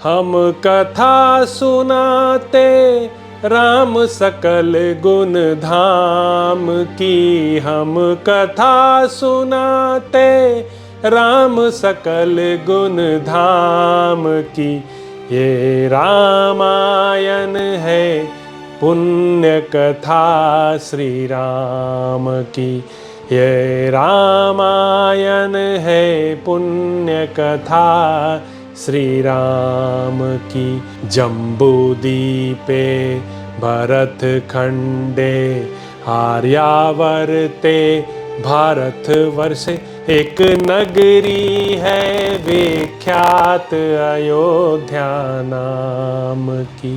हम कथा सुनाते राम सकल गुण धाम की। हम कथा सुनाते राम सकल गुण धाम की। ये रामायण है पुण्य कथा श्री राम की। ये रामायण है पुण्य कथा श्री राम की। जम्बूदीपे भरत खंडे आर्यावर्ते भारत वर्षे। एक नगरी है विख्यात अयोध्या नाम की।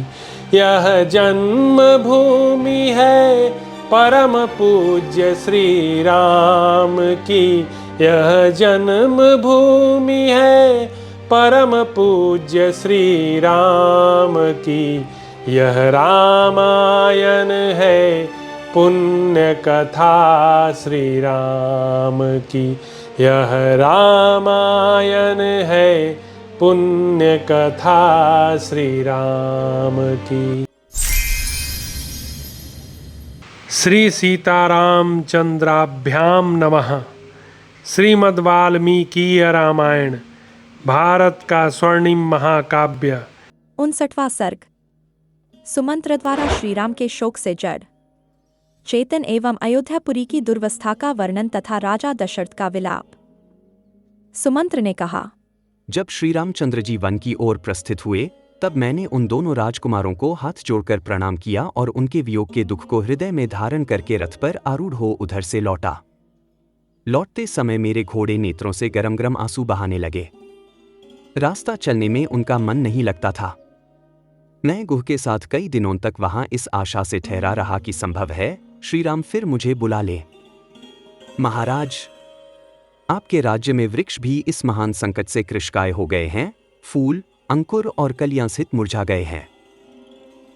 यह जन्म भूमि है परम पूज्य श्री राम की। यह जन्म भूमि है परम पूज्य श्री राम की। यह रामायण है पुण्य कथा श्री राम की। यह रामायण है पुण्य कथा श्री राम की। श्री सीताराम चंद्राभ्याम नमः। श्रीमद् वाल्मीकीय रामायण भारत का स्वर्णिम महाकाव्य। 59वां सर्ग। सुमंत्र द्वारा श्रीराम के शोक से जड़। चेतन एवं अयोध्यापुरी की दुर्वस्था का वर्णन तथा राजा दशरथ का विलाप। सुमंत्र ने कहा, जब श्री रामचंद्र जी वन की ओर प्रस्थित हुए तब मैंने उन दोनों राजकुमारों को हाथ जोड़कर प्रणाम किया और उनके वियोग के दुख को हृदय में धारण करके रथ पर आरूढ़ हो उधर से लौटा। लौटते समय मेरे घोड़े नेत्रों से गरम गरम आंसू बहाने लगे। रास्ता चलने में उनका मन नहीं लगता था। मैं गुह के साथ कई दिनों तक वहां इस आशा से ठहरा रहा कि संभव है श्री राम फिर मुझे बुला ले। महाराज, आपके राज्य में वृक्ष भी इस महान संकट से कृशकाय हो गए हैं। फूल, अंकुर और कलियां सहित मुरझा गए हैं।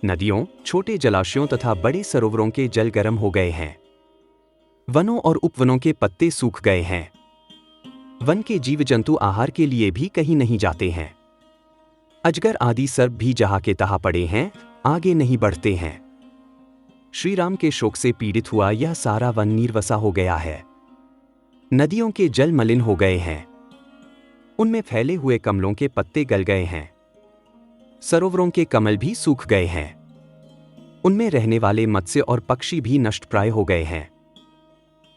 नदियों, छोटे जलाशयों तथा बड़े सरोवरों के जल गर्म हो गए हैं। वनों और उपवनों के पत्ते सूख गए हैं। वन के जीव जंतु आहार के लिए भी कहीं नहीं जाते हैं। अजगर आदि सर्प भी जहां के तहां पड़े हैं, आगे नहीं बढ़ते हैं। श्री राम के शोक से पीड़ित हुआ यह सारा वन नीरवसा हो गया है। नदियों के जल मलिन हो गए हैं। उनमें फैले हुए कमलों के पत्ते गल गए हैं। सरोवरों के कमल भी सूख गए हैं। उनमें रहने वाले मत्स्य और पक्षी भी नष्टप्राय हो गए हैं।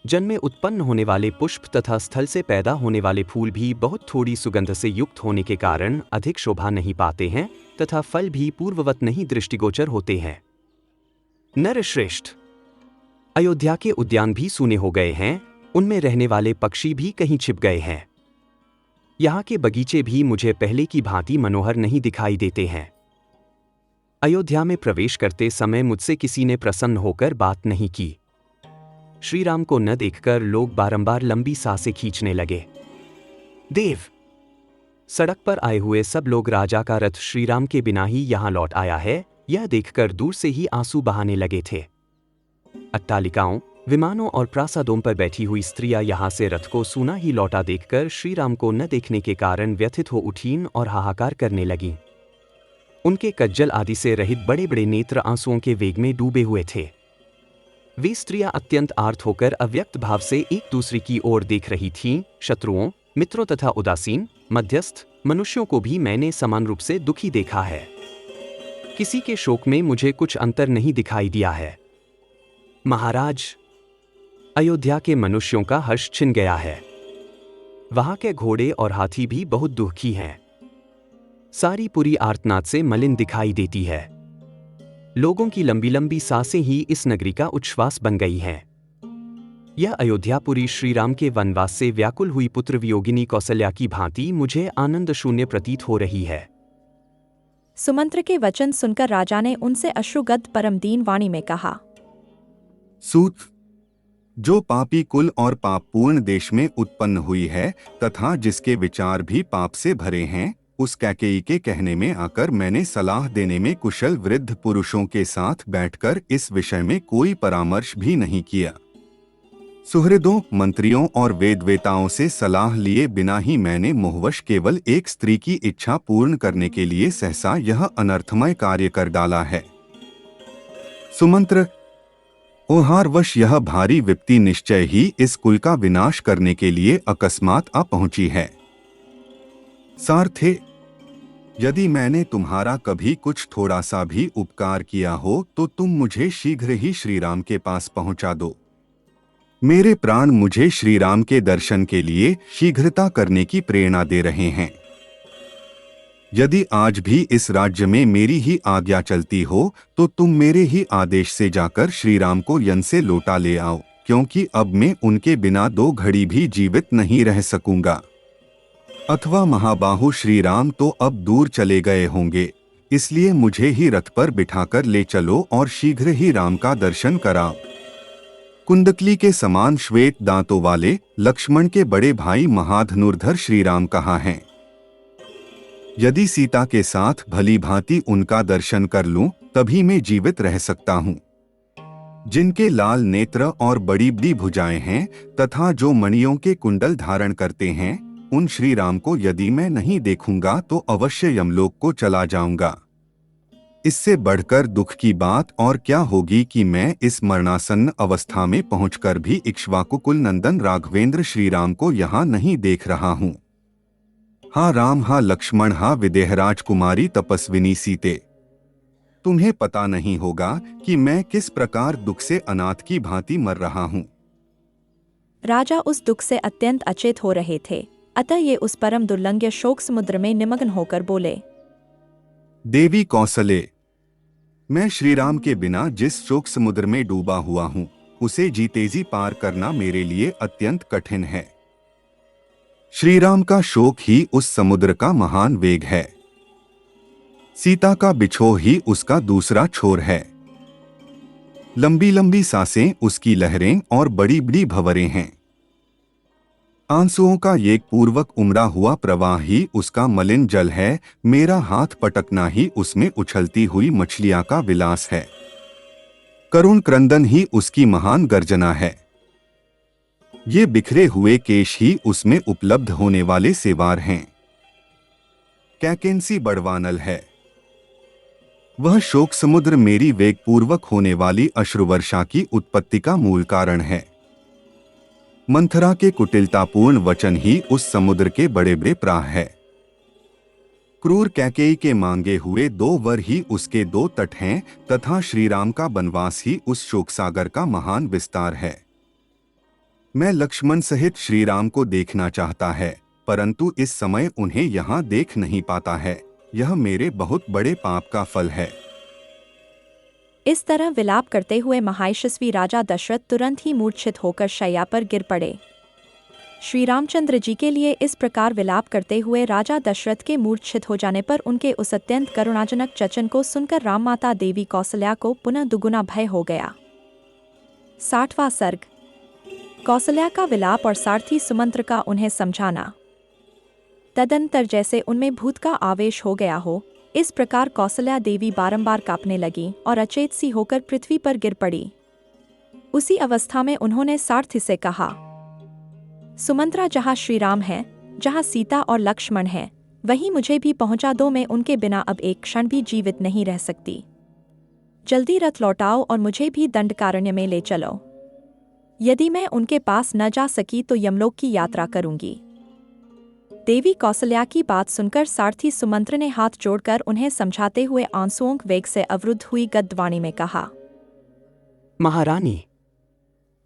जन में उत्पन्न होने वाले पुष्प तथा स्थल से पैदा होने वाले फूल भी बहुत थोड़ी सुगंध से युक्त होने के कारण अधिक शोभा नहीं पाते हैं तथा फल भी पूर्ववत नहीं दृष्टिगोचर होते हैं। नरश्रेष्ठ, अयोध्या के उद्यान भी सूने हो गए हैं। उनमें रहने वाले पक्षी भी कहीं छिप गए हैं। यहाँ के बगीचे भी मुझे पहले की भांति मनोहर नहीं दिखाई देते हैं। अयोध्या में प्रवेश करते समय मुझसे किसी ने प्रसन्न होकर बात नहीं की। श्री राम को न देखकर लोग बारंबार लंबी सांसें खींचने लगे। देव, सड़क पर आए हुए सब लोग राजा का रथ श्री राम के बिना ही यहाँ लौट आया है, यह देखकर दूर से ही आंसू बहाने लगे थे। अट्टालिकाओं, विमानों और प्रासादों पर बैठी हुई स्त्रियां यहाँ से रथ को सूना ही लौटा देखकर श्री राम को न देखने के कारण व्यथित हो उठीं और हाहाकार करने लगीं। उनके कज्जल आदि से रहित बड़े बड़े नेत्र आंसुओं के वेग में डूबे हुए थे। वे स्त्रियां अत्यंत आर्त होकर अव्यक्त भाव से एक दूसरे की ओर देख रही थीं। शत्रुओं, मित्रों तथा उदासीन, मध्यस्थ मनुष्यों को भी मैंने समान रूप से दुखी देखा है। किसी के शोक में मुझे कुछ अंतर नहीं दिखाई दिया है। महाराज, अयोध्या के मनुष्यों का हर्ष छिन गया है। वहां के घोड़े और हाथी भी बहुत दुखी हैं। सारी पुरी आर्तनाद से मलिन दिखाई देती है। लोगों की लंबी लंबी सांसें ही इस नगरी का उच्छ्वास बन गई हैं। यह अयोध्यापुरी श्री राम के वनवास से व्याकुल हुई पुत्र वियोगिनी कौसल्या की भांति मुझे आनंद शून्य प्रतीत हो रही है। सुमंत्र के वचन सुनकर राजा ने उनसे अश्रुगद्ध परमदीन वाणी में कहा, सूत, जो पापी कुल और पापपूर्ण देश में उत्पन्न हुई है तथा जिसके विचार भी पाप से भरे हैं, उस कैकेयी के कहने में आकर मैंने सलाह देने में कुशल वृद्ध पुरुषों के साथ बैठकर इस विषय में कोई परामर्श भी नहीं किया। सुहृदों, मंत्रियों और वेदवेताओं से सलाह लिए बिना ही मैंने मोहवश केवल एक स्त्री की इच्छा पूर्ण करने के लिए सहसा यह अनर्थमय कार्य कर डाला है। सुमंत्र, ओहारवश यह भारी विपत्ति निश्चय ही इस कुल का विनाश करने के लिए अकस्मात आ पहुंची है। सारथे, यदि मैंने तुम्हारा कभी कुछ थोड़ा सा भी उपकार किया हो तो तुम मुझे शीघ्र ही श्री राम के पास पहुंचा दो। मेरे प्राण मुझे श्री राम के दर्शन के लिए शीघ्रता करने की प्रेरणा दे रहे हैं। यदि आज भी इस राज्य में मेरी ही आज्ञा चलती हो तो तुम मेरे ही आदेश से जाकर श्री राम को यन से लौटा ले आओ, क्योंकि अब मैं उनके बिना 2 घड़ी भी जीवित नहीं रह सकूंगा। अथवा महाबाहु श्री राम तो अब दूर चले गए होंगे, इसलिए मुझे ही रथ पर बिठाकर ले चलो और शीघ्र ही राम का दर्शन कराओ। कुंडकली के समान श्वेत दांतों वाले लक्ष्मण के बड़े भाई महाधनुर्धर श्री राम कहाँ हैं? यदि सीता के साथ भली भांति उनका दर्शन कर लूं तभी मैं जीवित रह सकता हूं। जिनके लाल नेत्र और बड़ी बड़ी भुजाएं हैं तथा जो मणियों के कुंडल धारण करते हैं, उन श्री राम को यदि मैं नहीं देखूंगा तो अवश्य यमलोक को चला जाऊंगा। इससे बढ़कर दुख की बात और क्या होगी कि मैं इस मरणासन्न अवस्था में पहुंचकर भी इक्ष्वाकु कुल नंदन राघवेंद्र श्री राम को यहाँ नहीं देख रहा हूँ। हा राम, हा लक्ष्मण, हा विदेहराज कुमारी तपस्विनी सीते, तुम्हें पता नहीं होगा कि मैं किस प्रकार दुख से अनाथ की भांति मर रहा हूँ। राजा उस दुख से अत्यंत अचेत हो रहे थे, अतः ये उस परम दुर्लंघ्य शोक समुद्र में निमग्न होकर बोले। देवी कौसले, मैं श्री राम के बिना जिस शोक समुद्र में डूबा हुआ हूँ उसे जी तेजी पार करना मेरे लिए अत्यंत कठिन है। श्री राम का शोक ही उस समुद्र का महान वेग है। सीता का बिछोह ही उसका दूसरा छोर है। लंबी लंबी सांसें उसकी लहरें और बड़ी बड़ी भंवरें हैं। आंसुओं का एक पूर्वक उमड़ा हुआ प्रवाह ही उसका मलिन जल है। मेरा हाथ पटकना ही उसमें उछलती हुई मछलियां का विलास है। करुण क्रंदन ही उसकी महान गर्जना है। ये बिखरे हुए केश ही उसमें उपलब्ध होने वाले सेवार हैं। कैकेंसी बड़वानल है। वह शोक समुद्र मेरी वेगपूर्वक होने वाली अश्रुवर्षा की उत्पत्ति का मूल कारण है। मंथरा के कुटिलतापूर्ण वचन ही उस समुद्र के बड़े बड़े प्राह है। क्रूर कैकेयी के मांगे हुए 2 वर ही उसके 2 तट हैं तथा श्रीराम का बनवास ही उस शोक सागर का महान विस्तार है। मैं लक्ष्मण सहित श्रीराम को देखना चाहता है, परंतु इस समय उन्हें यहाँ देख नहीं पाता है। यह मेरे बहुत बड़े पाप का फल है। इस तरह विलाप करते हुए महायशस्वी राजा दशरथ तुरंत ही मूर्छित होकर शैया पर गिर पड़े। श्री रामचंद्र जी के लिए इस प्रकार विलाप करते हुए राजा दशरथ के मूर्छित हो जाने पर उनके उस अत्यंत करुणाजनक चचन को सुनकर राम माता देवी कौसल्या को पुनः दुगुना भय हो गया। 60वां सर्ग। कौसल्या का विलाप और सारथी सुमंत्र का उन्हें समझाना। तदंतर जैसे उनमें भूत का आवेश हो गया हो, इस प्रकार कौसल्या देवी बारंबार कांपने लगी और अचेत सी होकर पृथ्वी पर गिर पड़ी। उसी अवस्था में उन्होंने सारथी से कहा, सुमंत्रा, जहाँ श्री राम हैं, जहाँ सीता और लक्ष्मण हैं, वहीं मुझे भी पहुंचा दो। मैं उनके बिना अब एक क्षण भी जीवित नहीं रह सकती। जल्दी रथ लौटाओ और मुझे भी दंडकारण्य में ले चलो। यदि मैं उनके पास न जा सकी तो यमलोक की यात्रा करूंगी। देवी कौसल्या की बात सुनकर सारथी सुमंत्र ने हाथ जोड़कर उन्हें समझाते हुए आंसुओं वेग से अवरुद्ध हुई गद्यवाणी में कहा, महारानी,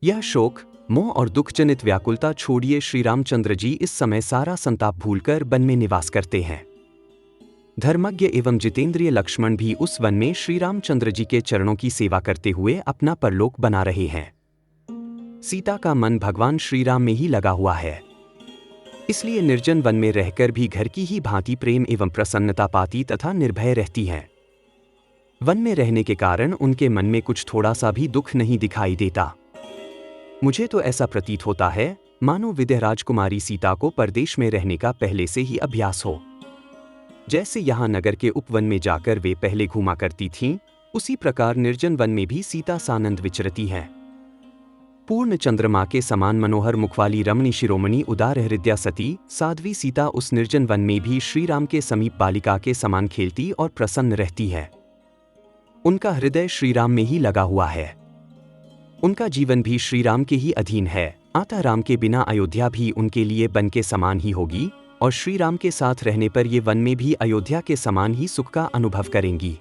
यह शोक, मोह और दुखजनित व्याकुलता छोड़िए। श्री रामचंद्र जी इस समय सारा संताप भूलकर वन में निवास करते हैं। धर्मज्ञ एवं जितेंद्रिय लक्ष्मण भी उस वन में श्री रामचंद्र जी के चरणों की सेवा करते हुए अपना परलोक बना रहे हैं। सीता का मन भगवान श्री राम में ही लगा हुआ है, इसलिए निर्जन वन में रहकर भी घर की ही भांति प्रेम एवं प्रसन्नता पाती तथा निर्भय रहती हैं। वन में रहने के कारण उनके मन में कुछ थोड़ा सा भी दुख नहीं दिखाई देता। मुझे तो ऐसा प्रतीत होता है मानो विदेहराज कुमारी सीता को परदेश में रहने का पहले से ही अभ्यास हो। जैसे यहाँ नगर के उपवन में जाकर वे पहले घूमा करती थीं, उसी प्रकार निर्जन वन में भी सीता सानंद विचरती हैं। पूर्ण चंद्रमा के समान मनोहर मुख वाली रमणी शिरोमणि उदार हृदया सती साध्वी सीता उस निर्जन वन में भी श्री राम के समीप बालिका के समान खेलती और प्रसन्न रहती है। उनका हृदय श्री राम में ही लगा हुआ है। उनका जीवन भी श्री राम के ही अधीन है। अतः राम के बिना अयोध्या भी उनके लिए वन के समान ही होगी और श्री राम के साथ रहने पर ये वन में भी अयोध्या के समान ही सुख का अनुभव करेंगी।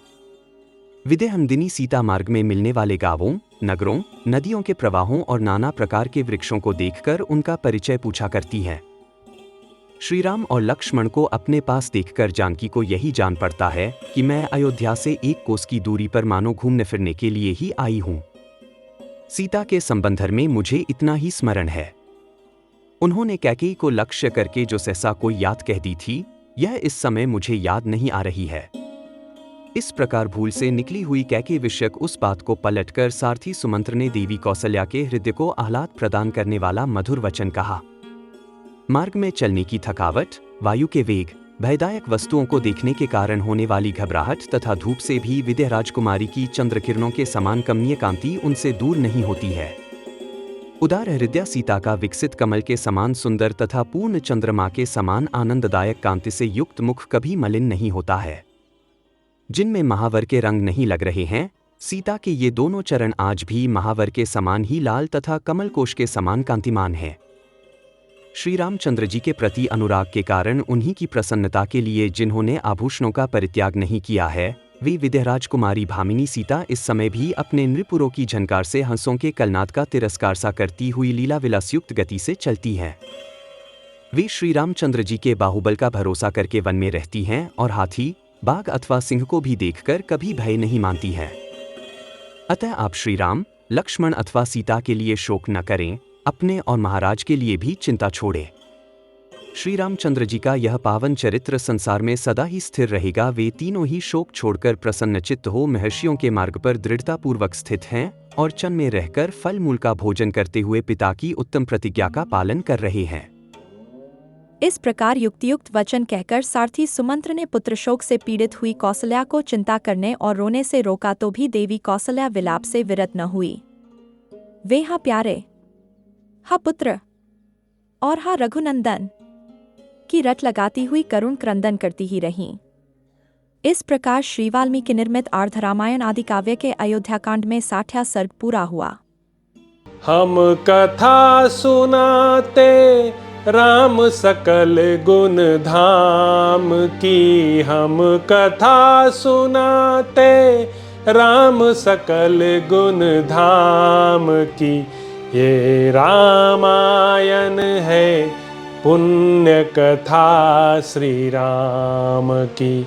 विदेहनंदिनी सीता मार्ग में मिलने वाले गांवों, नगरों, नदियों के प्रवाहों और नाना प्रकार के वृक्षों को देखकर उनका परिचय पूछा करती है। श्री राम और लक्ष्मण को अपने पास देखकर जानकी को यही जान पड़ता है कि मैं अयोध्या से 1 कोस की दूरी पर मानो घूमने फिरने के लिए ही आई हूं। सीता के संबंध में मुझे इतना ही स्मरण है। उन्होंने कैकेयी को लक्ष्य करके जो सहसा कोई याद कह दी थी, यह इस समय मुझे याद नहीं आ रही है। इस प्रकार भूल से निकली हुई कैकेयी विषयक उस बात को पलटकर सारथी सुमंत्र ने देवी कौसल्या के हृदय को आह्लाद प्रदान करने वाला मधुर वचन कहा। मार्ग में चलने की थकावट, वायु के वेग, भयदायक वस्तुओं को देखने के कारण होने वाली घबराहट तथा धूप से भी विदेह राजकुमारी की चंद्रकिरणों के समान कमनीय कांति उनसे दूर नहीं होती है। उदार हृदया सीता का विकसित कमल के समान सुंदर तथा पूर्ण चंद्रमा के समान आनंददायक कांति से युक्त मुख कभी मलिन नहीं होता है। जिनमें महावर के रंग नहीं लग रहे हैं, सीता के ये दोनों चरण आज भी महावर के समान ही लाल तथा कमल कोश के समान कांतिमान हैं। श्री रामचंद्र जी के प्रति अनुराग के कारण उन्हीं की प्रसन्नता के लिए जिन्होंने आभूषणों का परित्याग नहीं किया है, वे विदेह राजकुमारी भामिनी सीता इस समय भी अपने नृपुरों की झनकार से हंसों के कलनाद का तिरस्कार सा करती हुई लीला विलासयुक्त गति से चलती हैं। वे श्री रामचंद्र जी के बाहुबल का भरोसा करके वन में रहती हैं और हाथी, बाघ अथवा सिंह को भी देखकर कभी भय नहीं मानती है। अतः आप श्री राम, लक्ष्मण अथवा सीता के लिए शोक न करें, अपने और महाराज के लिए भी चिंता छोड़ें। श्री रामचंद्र जी का यह पावन चरित्र संसार में सदा ही स्थिर रहेगा। वे तीनों ही शोक छोड़कर प्रसन्नचित्त हो महर्षियों के मार्ग पर दृढ़तापूर्वक स्थित हैं और वन में रहकर फल मूल का भोजन करते हुए पिता की उत्तम प्रतिज्ञा का पालन कर रहे हैं। इस प्रकार युक्तियुक्त वचन कहकर सारथी सुमंत्र ने पुत्र शोक से पीड़ित हुई कौसल्या को चिंता करने और रोने से रोका, तो भी देवी कौसल्या विलाप से विरत न हुई। वे हा प्यारे, हा पुत्र और हा रघुनंदन की रट लगाती हुई करुण क्रंदन करती ही रहीं। इस प्रकार श्री वाल्मीकि निर्मित आर्ध रामायण आदि काव्य के अयोध्याकांड में 60वां सर्ग पूरा हुआ। हम कथा सुनाते राम सकल गुण धाम की, हम कथा सुनाते राम सकल गुण धाम की। ये रामायण है पुण्य कथा श्री राम की,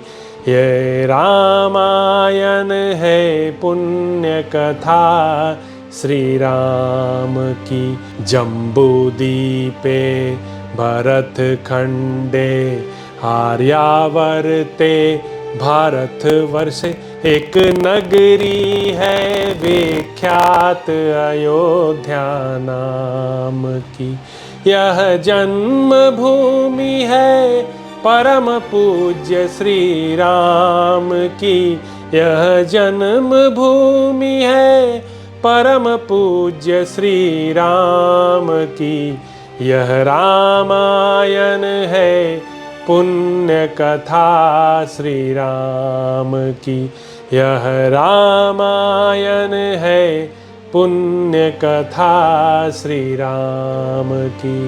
ये रामायण है पुण्य कथा श्री राम की। जम्बूदीपे भरत खंडे आर्यावर्ते भारत वर्षे, एक नगरी है विख्यात अयोध्या नाम की। यह जन्म भूमि है परम पूज्य श्री राम की, यह जन्म भूमि है परम पूज्य श्री राम की। यह रामायण है पुण्य कथा श्री राम की, यह रामायण है पुण्य कथा श्री राम की।